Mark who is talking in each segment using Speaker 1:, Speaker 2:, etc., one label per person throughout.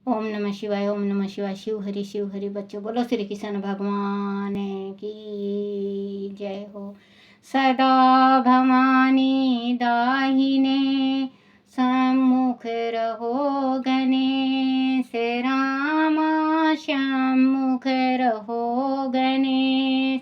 Speaker 1: ओम नमः शिवाय, ओम नमः शिवाय। शिव हरि बच्चों, बोलो श्री कृष्ण भगवान की जय हो। सदा भवानी दाहिने सम्मुख रहो गणेश, रामा सम्मुख रहो गणेश।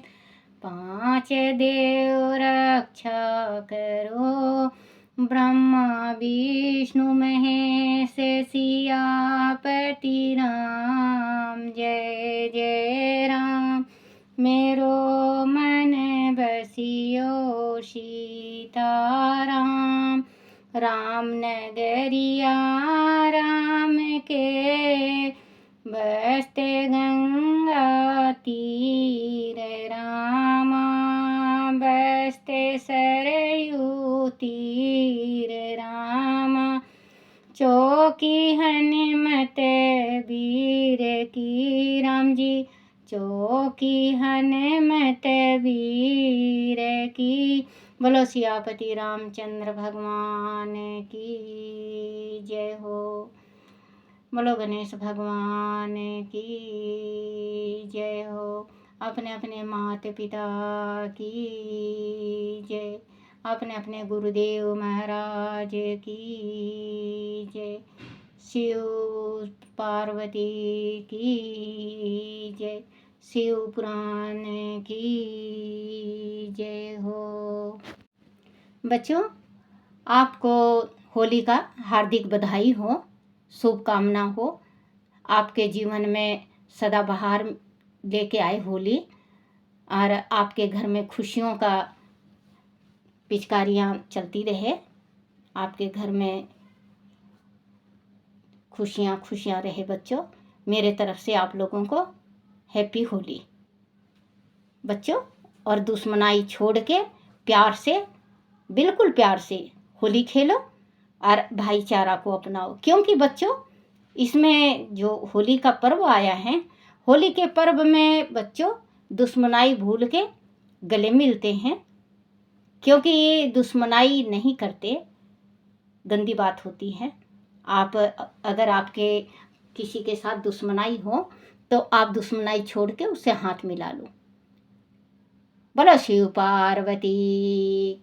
Speaker 1: पांच देव रक्षा करो, ब्रह्मा विष्णु महेश सियापति राम। जय जय राम, मेरो मन बसियो सीताराम। राम नगरिया राम के, बसते गंगा तीर रामा, बसते सरयू तीर रामा। चौकी हनुमत वीर की राम जी, चौकी हनुमत वीर की। बोलो सियापति रामचंद्र भगवान की जय हो। बोलो गणेश भगवान की जय हो। अपने अपने माता पिता की जय, अपने अपने गुरुदेव महाराज की जय। शिव पार्वती की जय, शिव पुराण की जय हो। बच्चों, आपको होली का हार्दिक बधाई हो, शुभकामना हो। आपके जीवन में सदाबहार लेके आए होली, और आपके घर में खुशियों का पिचकारियाँ चलती रहे। आपके घर में खुशियाँ खुशियाँ रहे बच्चों। मेरे तरफ से आप लोगों को हैप्पी होली बच्चों। और दुश्मनाई छोड़ के प्यार से, बिल्कुल प्यार से होली खेलो और भाईचारा को अपनाओ। क्योंकि बच्चों, इसमें जो होली का पर्व आया है, होली के पर्व में बच्चों दुश्मनाई भूल के गले मिलते हैं। क्योंकि ये दुश्मनाई नहीं करते, गंदी बात होती है। आप अगर आपके किसी के साथ दुश्मनाई हो तो आप दुश्मनाई छोड़ के उससे हाथ मिला लो। बोलो शिव पार्वती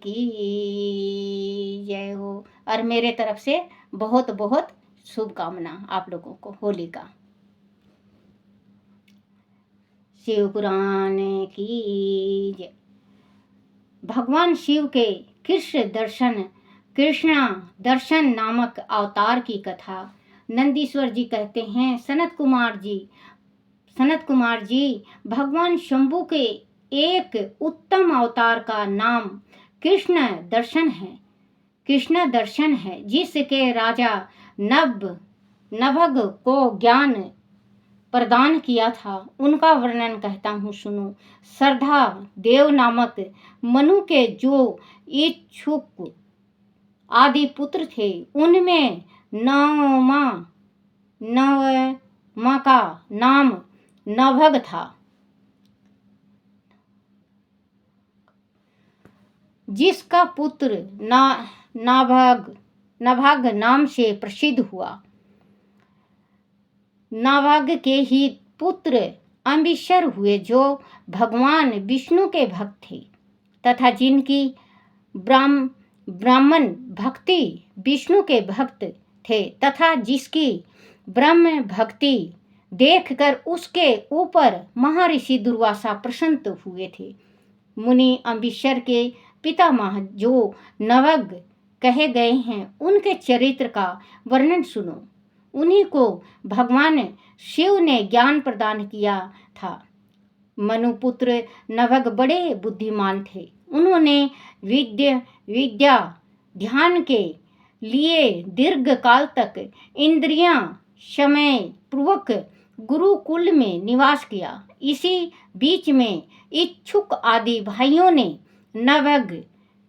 Speaker 1: की जय हो। और मेरे तरफ से बहुत बहुत शुभकामना आप लोगों को होली का। शिव पुराण की जय। भगवान शिव के कृष्णा दर्शन नामक अवतार की कथा नंदीश्वर जी कहते हैं। सनत कुमार जी, भगवान शंभु के एक उत्तम अवतार का नाम कृष्ण दर्शन है, जिसके राजा नभग को ज्ञान प्रदान किया था। उनका वर्णन कहता हूँ, सुनो। श्रद्धा देव नामक मनु के जो इच्छुक आदि पुत्र थे, उनमें नवमा का नाम नभग था, जिसका पुत्र नाभग नाम से प्रसिद्ध हुआ। नाभग के ही पुत्र अम्बिशर हुए, जो भगवान विष्णु के भक्त थे तथा जिनकी ब्राह्मण भक्ति विष्णु के भक्त थे, तथा जिसकी ब्रह्म भक्ति देखकर उसके ऊपर महर्षि दुर्वासा प्रसन्न हुए थे। मुनि अम्बिशर के पितामह जो नवग कहे गए हैं, उनके चरित्र का वर्णन सुनो। उन्हीं को भगवान शिव ने ज्ञान प्रदान किया था। मनुपुत्र नभग बड़े बुद्धिमान थे। उन्होंने विद्या ध्यान के लिए दीर्घ काल तक इंद्रियां समय पूर्वक गुरुकुल में निवास किया। इसी बीच में इच्छुक आदि भाइयों ने नभग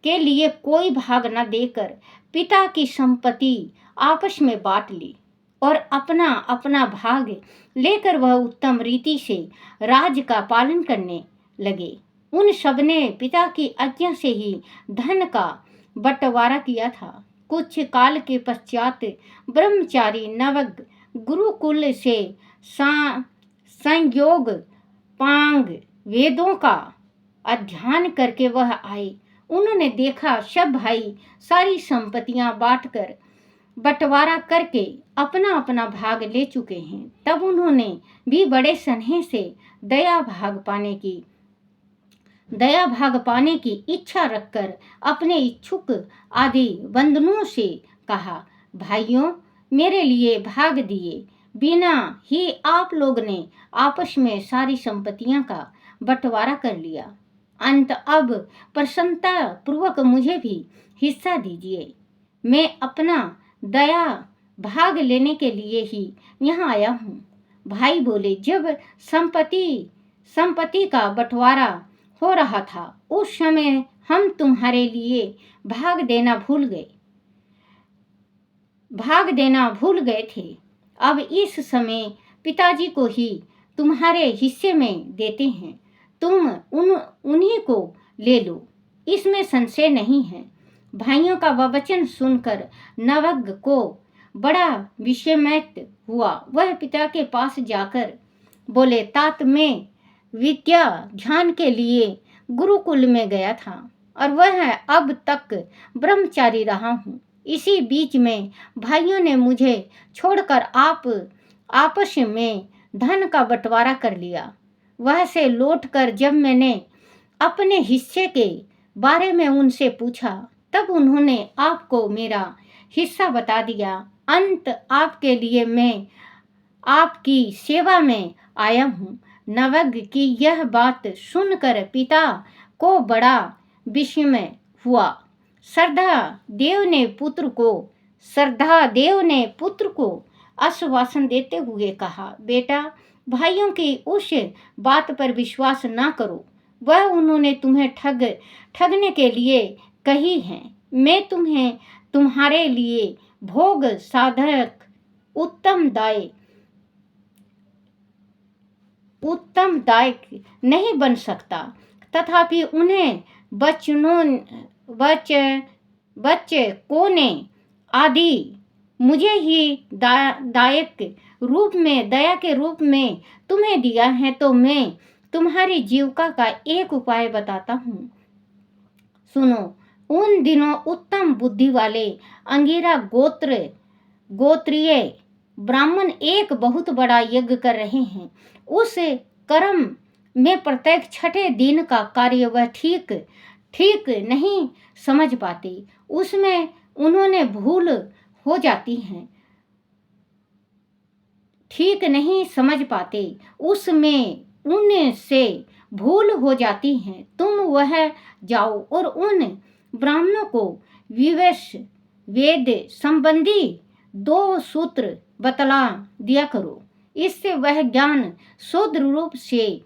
Speaker 1: के लिए कोई भाग न देकर पिता की संपत्ति आपस में बांट ली और अपना अपना भाग लेकर वह उत्तम रीति से राज का पालन करने लगे। उन सबने पिता की आज्ञा से ही धन का बंटवारा किया था। कुछ काल के पश्चात ब्रह्मचारी नवग गुरुकुल से संयोग पांग वेदों का अध्ययन करके वह आए। उन्होंने देखा सब भाई सारी संपत्तियां बांटकर बंटवारा करके अपना अपना भाग ले चुके हैं। तब उन्होंने भी बड़े स्नेह से दया भाग पाने की इच्छा रखकर अपने इच्छुक आदि बंधुओं से कहा, भाइयों, मेरे लिए भाग दिए बिना ही आप लोग ने आपस में सारी संपत्तियां का बंटवारा कर लिया। अंत अब प्रसन्नता पूर्वक मुझे भी हिस्सा दीजिए। मैं अपना दया भाग लेने के लिए ही यहाँ आया हूँ। भाई बोले, जब संपत्ति का बंटवारा हो रहा था उस समय हम तुम्हारे लिए भाग देना भूल गए थे। अब इस समय पिताजी को ही तुम्हारे हिस्से में देते हैं। तुम उन्हीं को ले लो, इसमें संशय नहीं है। भाइयों का वह वचन सुनकर नवग को बड़ा विस्मय हुआ। वह पिता के पास जाकर बोले, तात, मैं विद्या ध्यान के लिए गुरुकुल में गया था और वह अब तक ब्रह्मचारी रहा हूँ। इसी बीच में भाइयों ने मुझे छोड़कर आपस में धन का बंटवारा कर लिया। वह से लौटकर जब मैंने अपने हिस्से के बारे में उनसे पूछा तब उन्होंने आपको मेरा हिस्सा बता दिया। अंत आपके लिए मैं आपकी सेवा में आया हूँ। नवग की यह बात सुनकर पिता को बड़ा विस्मय हुआ। श्रद्धा देव ने पुत्र को आश्वासन देते हुए कहा, बेटा, भाइयों की उस बात पर विश्वास ना करो। वह उन्होंने तुम्हें ठगने के लिए कही है। मैं तुम्हें तुम्हारे लिए भोग साधक उत्तमदायक नहीं बन सकता। तथापि उन्हें बच्चों ने आदि मुझे ही दया के रूप में तुम्हें दिया है। तो मैं तुम्हारी जीविका का एक उपाय बताता हूँ, सुनो। उन दिनों उत्तम बुद्धि वाले अंगिरा गोत्रीय ब्राह्मण एक बहुत बड़ा यज्ञ कर रहे हैं। उस कर्म में प्रत्येक छठे दिन का कार्य वह ठीक नहीं समझ पाते। उसमें उन्होंने भूल हो जाती है, ठीक नहीं समझ पाते, उसमें उनसे भूल हो जाती है। तुम वह जाओ और उन ब्राह्मणों को वेद संबंधी 2 सूत्र बतला दिया करो। इससे वह ज्ञान शुद्ध रूप से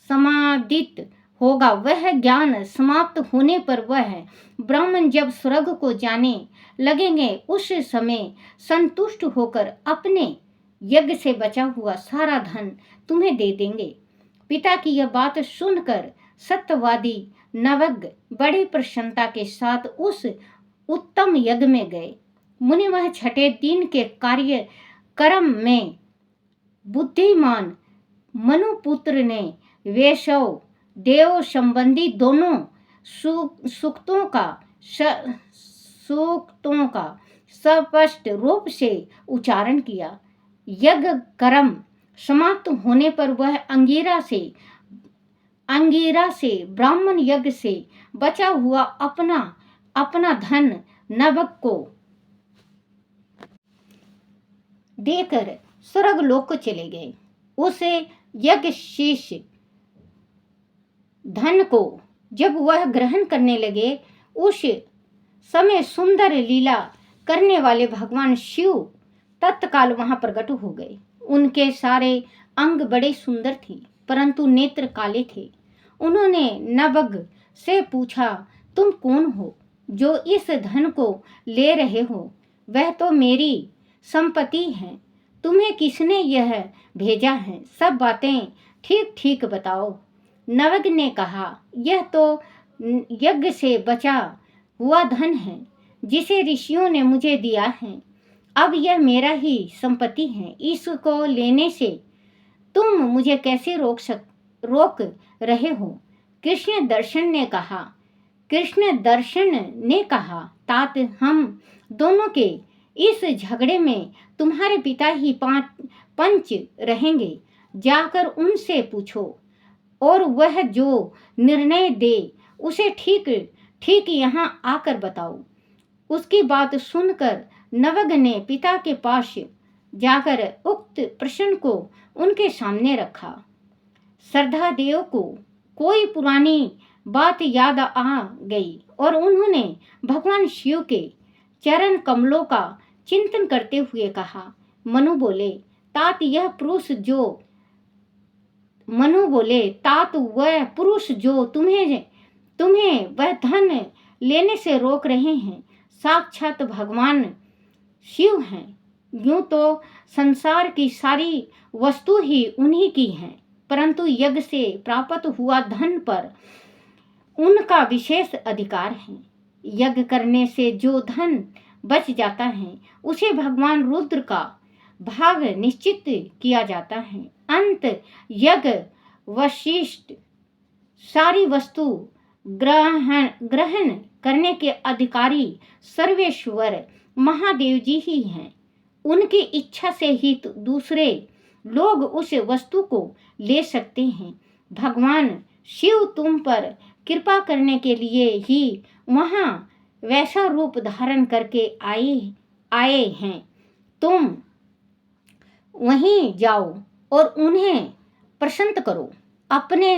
Speaker 1: समादित होगा। वह ज्ञान समाप्त होने पर वह ब्राह्मण जब स्वर्ग को जाने लगेंगे उस समय संतुष्ट होकर अपने यज्ञ से बचा हुआ सारा धन तुम्हें दे देंगे। पिता की यह बात सुनकर सत्यवादी नवग बड़ी प्रसन्नता के साथ उस उत्तम यज्ञ में गए। मुनि वह छठे दिन के कार्यक्रम में बुद्धिमान मनुपुत्र ने वैष्णव देव संबंधी दोनों सूक्तों का स्पष्ट रूप से उच्चारण किया। यज्ञ कर्म समाप्त होने पर वह अंगिरा से ब्राह्मण यज्ञ से बचा हुआ अपना धन नवग को देकर स्वर्गलोक को चले गए। उसे यज्ञ शेष धन को जब वह ग्रहण करने लगे उस समय सुंदर लीला करने वाले भगवान शिव तत्काल वहां प्रकट हो गए। उनके सारे अंग बड़े सुंदर थे परंतु नेत्र काले थे। उन्होंने नवग से पूछा, तुम कौन हो जो इस धन को ले रहे हो? वह तो मेरी संपत्ति है। तुम्हें किसने यह भेजा है? सब बातें ठीक ठीक बताओ। नवग ने कहा, यह तो यज्ञ से बचा हुआ धन है जिसे ऋषियों ने मुझे दिया है। अब यह मेरा ही संपत्ति है, इसको लेने से तुम मुझे कैसे रोक रहे हो? कृष्ण दर्शन ने कहा, तात, हम दोनों के इस झगड़े में तुम्हारे पिता ही पंच रहेंगे। जाकर उनसे पूछो और वह जो निर्णय दे उसे ठीक ठीक यहाँ आकर बताओ। उसकी बात सुनकर नवग ने पिता के पास जाकर उक्त प्रश्न को उनके सामने रखा। श्रद्धादेव को कोई पुरानी बात याद आ गई और उन्होंने भगवान शिव के चरण कमलों का चिंतन करते हुए कहा। मनु बोले, तात वह पुरुष जो तुम्हें वह धन लेने से रोक रहे हैं, साक्षात भगवान शिव हैं। यूं तो संसार की सारी वस्तु ही उन्हीं की है, परंतु यज्ञ से प्राप्त हुआ धन पर उनका विशेष अधिकार है। यज्ञ करने से जो धन बच जाता है उसे भगवान रुद्र का भाग निश्चित किया जाता है। अंत यज्ञ वशिष्ठ सारी वस्तु ग्रहण करने के अधिकारी सर्वेश्वर महादेव जी ही हैं। उनकी इच्छा से ही तो दूसरे लोग उस वस्तु को ले सकते हैं। भगवान शिव तुम पर कृपा करने के लिए ही वहाँ वैसा रूप धारण करके आए हैं। तुम वहीं जाओ और उन्हें प्रसन्न करो, अपने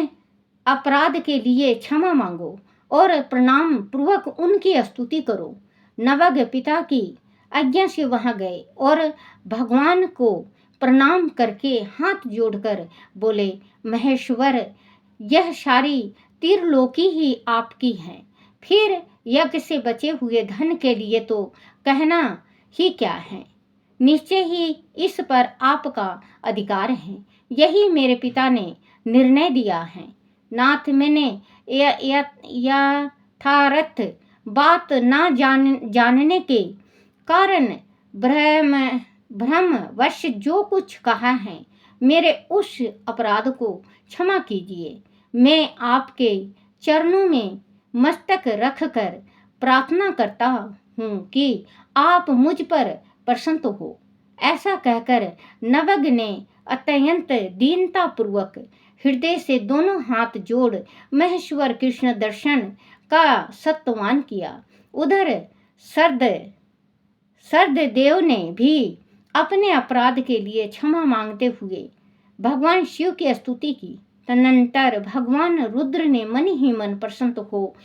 Speaker 1: अपराध के लिए क्षमा मांगो और प्रणाम पूर्वक उनकी स्तुति करो। नवग पिता की आज्ञा से वहां गए और भगवान को प्रणाम करके हाथ जोड़कर बोले, महेश्वर, यह सारी त्रिलोकी ही आपकी है। फिर यज्ञ से बचे हुए धन के लिए तो कहना ही क्या है, निश्चय ही इस पर आपका अधिकार है। यही मेरे पिता ने निर्णय दिया है। नाथ, मैंने यथार्थ बात ना जानने के कारण भ्रमवश जो कुछ कहा है, मेरे उस अपराध को क्षमा कीजिए। मैं आपके चरणों में मस्तक रखकर प्रार्थना करता हूँ कि आप मुझ पर प्रसन्न हो। ऐसा कहकर नवग ने अत्यंत दीनता पूर्वक हृदय से दोनों हाथ जोड़ महेश्वर कृष्ण दर्शन का सत्वान किया। उधर श्रद्धदेव ने भी अपने अपराध के लिए क्षमा मांगते हुए भगवान शिव की स्तुति की। तदनंतर भगवान रुद्र ने मन ही मन प्रसन्न हो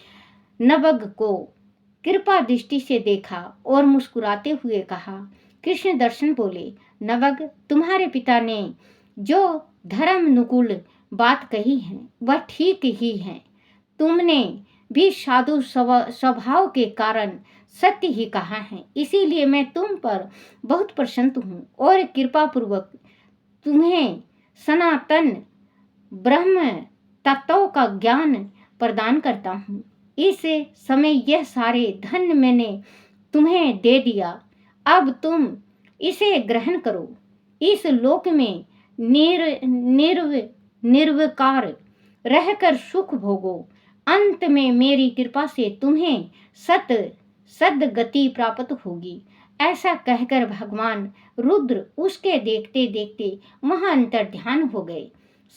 Speaker 1: नवग को कृपा दृष्टि से देखा और मुस्कुराते हुए कहा। कृष्ण दर्शन बोले, नवग, तुम्हारे पिता ने जो धर्मानुकूल बात कही है वह ठीक ही है। तुमने भी साधु स्वभाव के कारण सत्य ही कहा है, इसीलिए मैं तुम पर बहुत प्रसन्न हूँ और कृपा पूर्वक तुम्हें सनातन ब्रह्म तत्व का ज्ञान प्रदान करता हूँ। इस समय यह सारे धन मैंने तुम्हें दे दिया, अब तुम इसे ग्रहण करो। इस लोक में निर्विकार रहकर सुख भोगो। अंत में मेरी कृपा से तुम्हें सद्गति प्राप्त होगी। ऐसा कहकर भगवान रुद्र उसके देखते देखते वहां अंतर ध्यान हो गए।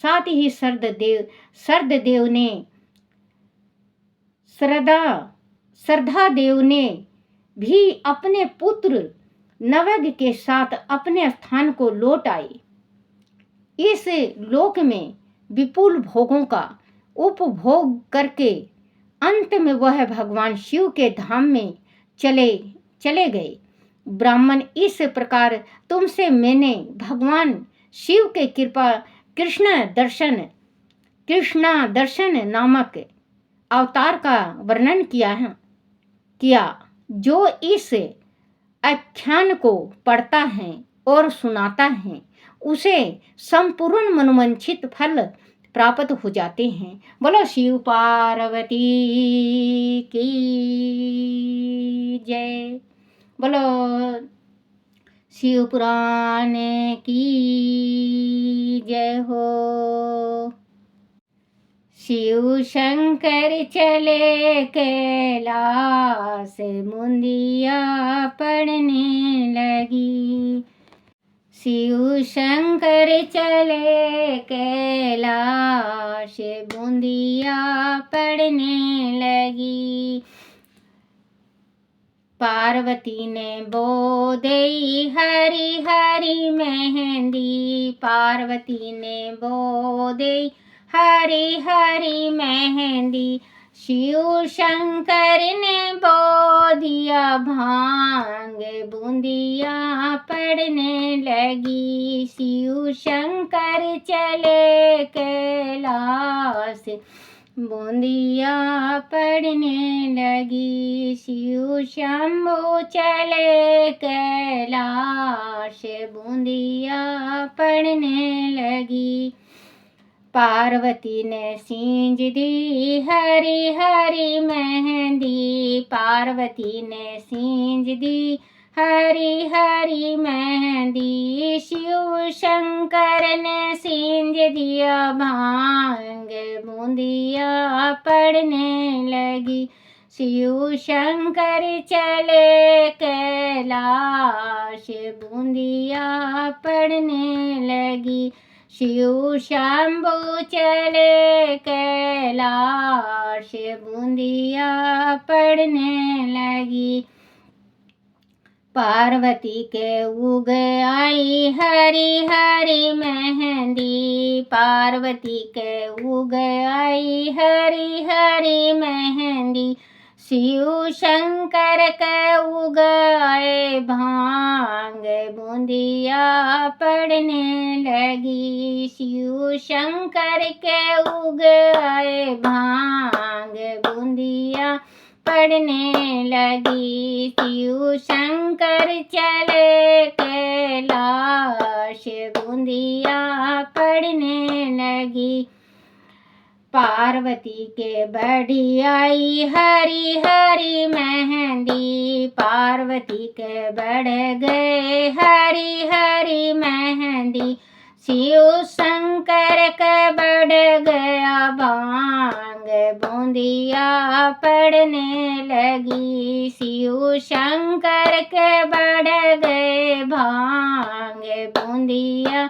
Speaker 1: साथ ही श्रद्धादेव ने भी अपने पुत्र नवग के साथ अपने स्थान को लौट आए। इस लोक में विपुल भोगों का उपभोग करके अंत में वह भगवान शिव के धाम में चले गए। ब्राह्मण, इस प्रकार तुमसे मैंने भगवान शिव के कृपा कृष्ण दर्शन नामक अवतार का वर्णन किया। जो इस आख्यान को पढ़ता है और सुनाता है उसे संपूर्ण मनोवांछित फल प्राप्त हो जाते हैं। बोलो शिव पार्वती की जय। बोलो शिव पुराण की जय हो। शिव शंकर चले कैलाश, मुंदिया पड़ने लगी। शिव शंकर चले कैलाश, बूंदिया पड़ने लगी। पार्वती ने बो दई हरी हरी मेहंदी, पार्वती ने बो दई हरी हरी मेहंदी। शिव शंकर ने बो दिया भांग, बूंदिया पड़ने लगी। शिव शंकर चले कैलाश, बूंदिया पड़ने लगी। शिव शंभु चले कैलाश, बूंदिया पड़ने लगी। पार्वती ने सींच दी हरी हरी मेहंदी, पार्वती ने सींच दी हरी हरी मेहंदी। शिव शंकर ने सींच दिया भांग, बूंदिया पड़ने लगी। शिव शंकर चले कैलाश, बूंदिया पड़ने लगी। शिव शंभु चले कैलाश, बूंदिया पड़ने लगी। पार्वती के उग आई हरी हरी मेहंदी, पार्वती के उग आई हरी हरी मेहंदी। शिव शंकर के उग आए भांग, बूंदिया पड़ने लगी। शिव शंकर के उग आए भांग, बूंदिया पड़ने लगी। शिव शंकर चले कैलाश, बूंदिया पड़ने लगी। पार्वती के बढ़ी आई हरी हरी मेहंदी, पार्वती के बढ़ गए हरी हरी मेहंदी। शिव शंकर के बढ़ गया भांग, बूंदिया पड़ने लगी। शिव शंकर के बढ़ गए भांग, बूंदिया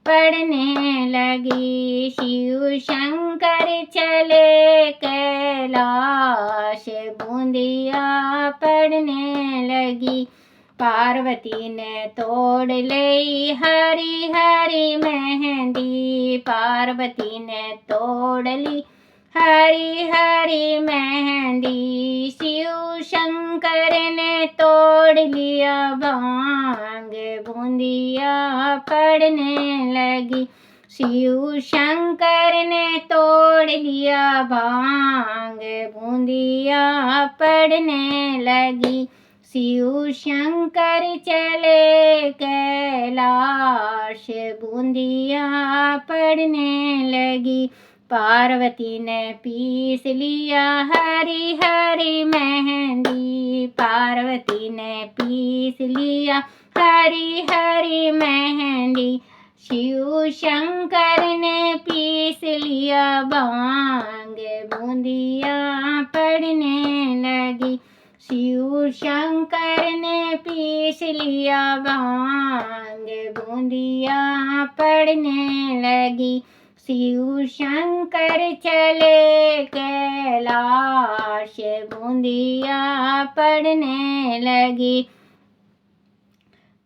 Speaker 1: पड़ने लगी। शिव शंकर चले कैलाश, बूंदिया पड़ने लगी। पार्वती ने तोड़ ली हरी हरी मेहंदी, पार्वती ने तोड़ ली हरी हरी मेहंदी। शिव शंकर ने तोड़ लिया भांग, बूंदिया पड़ने लगी। शिव शंकर ने तोड़ लिया भांग, बूंदिया पड़ने लगी। शिव शंकर चले कैलाश, बूंदिया पड़ने लगी। पार्वती ने पीस लिया हरी हरी मेहंदी, पार्वती ने पीस लिया हरी हरी मेहंदी। शिव शंकर ने पीस लिया भांग, बूंदिया पड़ने लगी। शिव शंकर ने पीस लिया भांग, बूंदिया पड़ने लगी। शिव शंकर चले कैलाश, बूंदिया पड़ने लगी।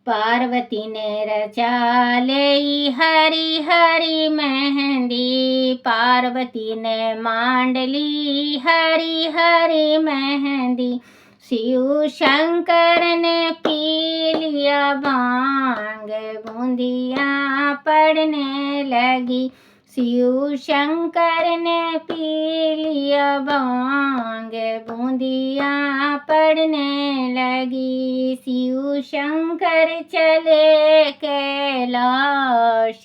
Speaker 1: पार्वती ने रचा ले हरी हरी मेहंदी, पार्वती ने मांड ली हरी हरी मेहंदी। शिव शंकर ने पी लिया भांग, बूंदिया पड़ने लगी। शिव शंकर ने पी लिया भांग, बूंदिया पड़ने लगी। शिव शंकर चले कैलाश,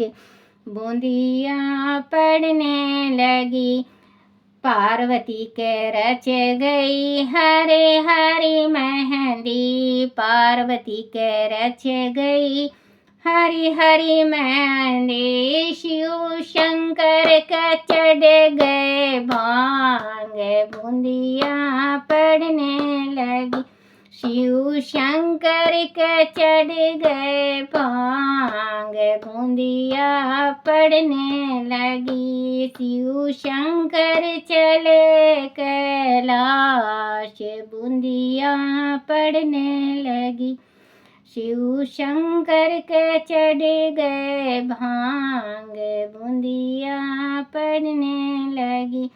Speaker 1: बूंदिया पड़ने लगी। पार्वती के रच गई हरे हरी मेहंदी, पार्वती के रच गई हरी हरी मेहंदी। शिव शंकर का चढ़ गए भांग, बूंदिया पड़ने लगी। शिव शंकर के चढ़ गए भांग, बूंदिया पड़ने लगी। शिव शंकर चले कैलाश, बूंदिया पड़ने लगी। शिव शंकर के चढ़ गए भांग, बूंदिया पड़ने लगी।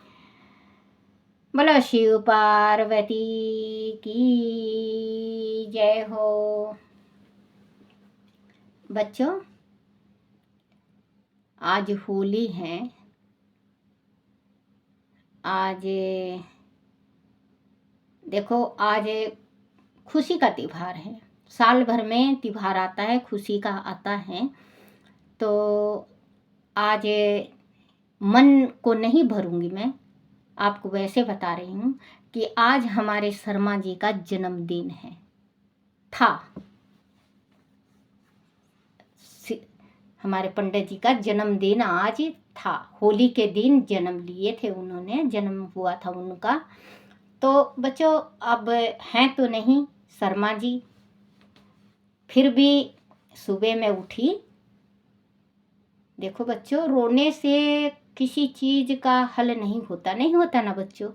Speaker 1: बोलो शिव पार्वती की जय हो। बच्चों, आज होली है। आज देखो, आज खुशी का त्योहार है। साल भर में त्योहार आता है, खुशी का आता है। तो आज मन को नहीं भरूंगी मैं, आपको वैसे बता रही हूँ कि आज हमारे शर्मा जी का जन्मदिन है, था। हमारे पंडित जी का जन्मदिन आज था। होली के दिन जन्म लिए थे उन्होंने, जन्म हुआ था उनका। तो बच्चों, अब हैं तो नहीं शर्मा जी, फिर भी सुबह में उठी। देखो बच्चों, रोने से किसी चीज़ का हल नहीं होता ना बच्चों।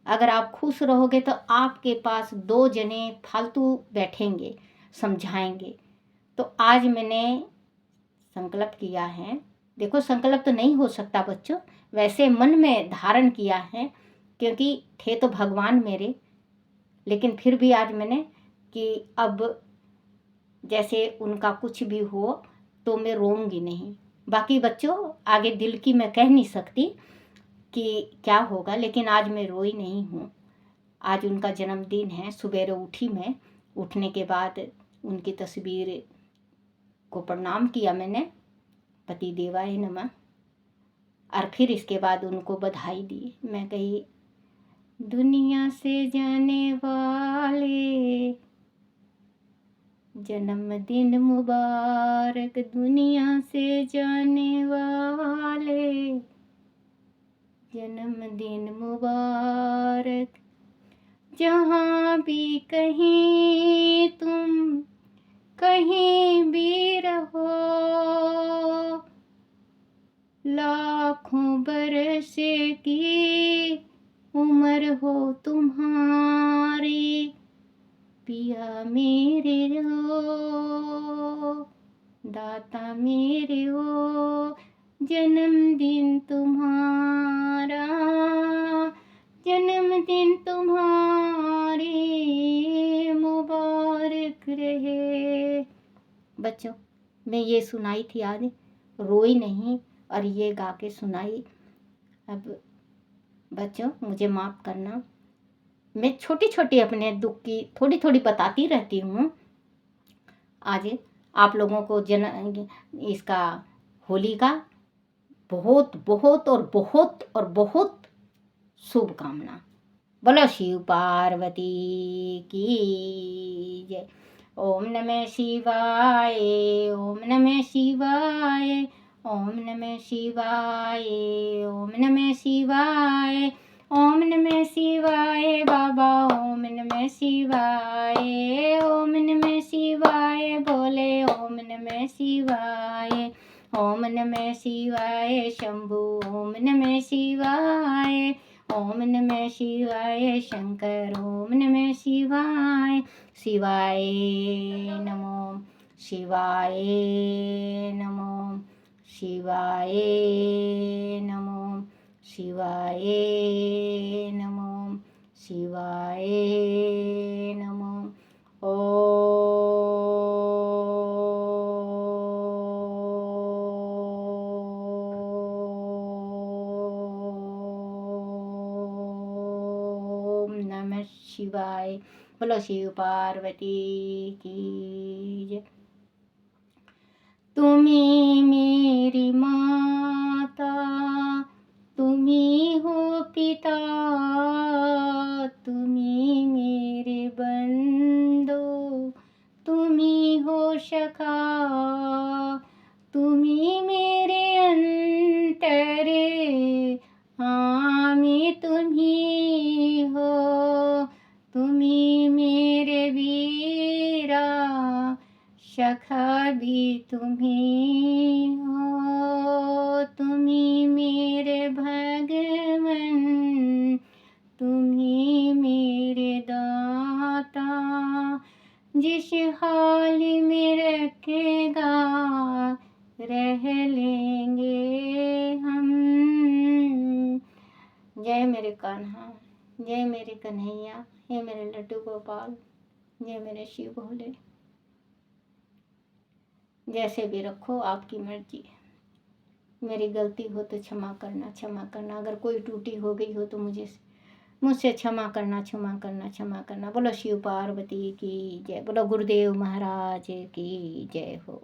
Speaker 1: अगर आप खुश रहोगे तो आपके पास दो जने फालतू बैठेंगे, समझाएंगे। तो आज मैंने संकल्प किया है। देखो, संकल्प तो नहीं हो सकता बच्चों, वैसे मन में धारण किया है, क्योंकि थे तो भगवान मेरे। लेकिन फिर भी आज मैंने कि अब जैसे उनका कुछ भी हो तो मैं रोऊंगी नहीं। बाकी बच्चों, आगे दिल की मैं कह नहीं सकती कि क्या होगा, लेकिन आज मैं रोई नहीं हूँ। आज उनका जन्मदिन है। सुबह उठी मैं, उठने के बाद उनकी तस्वीर को प्रणाम किया मैंने, पति देवाय नमः। और फिर इसके बाद उनको बधाई दी। मैं कही, दुनिया से जाने वाले जन्मदिन मुबारक, दुनिया से जाने वाले जन्मदिन मुबारक। जहाँ भी कहीं तुम कहीं भी रहो, लाखों बरस की उम्र हो तुम्हारी, पिया मेरे हो, दाता मेरे हो, जन्मदिन तुम्हारा, जन्मदिन तुम्हारी मुबारक रहे। बच्चों, मैं ये सुनाई थी आज, रोई नहीं, और ये गा के सुनाई। अब बच्चों, मुझे माफ़ करना, मैं छोटी छोटी अपने दुख की थोड़ी थोड़ी बताती रहती हूँ। आज आप लोगों को इसका होली का बहुत बहुत और बहुत और बहुत शुभकामना। बोलो शिव पार्वती की जय। ओम नमः शिवाय, ओम नमः शिवाय, ओम नमः शिवाय, ओम नमः शिवाय, ओम नमः शिवाय बाबा, ओम नमः शिवाय, ओम नमः शिवाय बोले, ओम नमः शिवाय, ओम नमः शिवाय शंभु, ओम नमः शिवाय, ओम नमः शिवाय शंकर, ओम नमः शिवाय, शिवाय नमो, शिवाय नमो, शिवाय नमो, शिवाय नमो, शिवाय नमो। ओम नमः शिवाय। बोलो शिव पार्वती की जय। तुम्ही मेरी माता, तुम्ही हो सखा, तुम्ही मेरे अंतरे, आम्ही तुम्ही हो, तुम्ही मेरे वीरा, सखा भी तुम्ही हो, तुम्ही मेरे भगवन, तुम्ही मेरे दाता, जिस हाल में रखेगा रह लेंगे हम। जय मेरे कान्हा, जय मेरे कन्हैया, हे मेरे लड्डू गोपाल, जय मेरे शिव भोले। जैसे भी रखो, आपकी मर्जी। मेरी गलती हो तो क्षमा करना, क्षमा करना। अगर कोई टूटी हो गई हो तो मुझसे क्षमा करना, क्षमा करना, क्षमा करना। बोलो शिव पार्वती की जय, बोलो गुरुदेव महाराज की जय हो।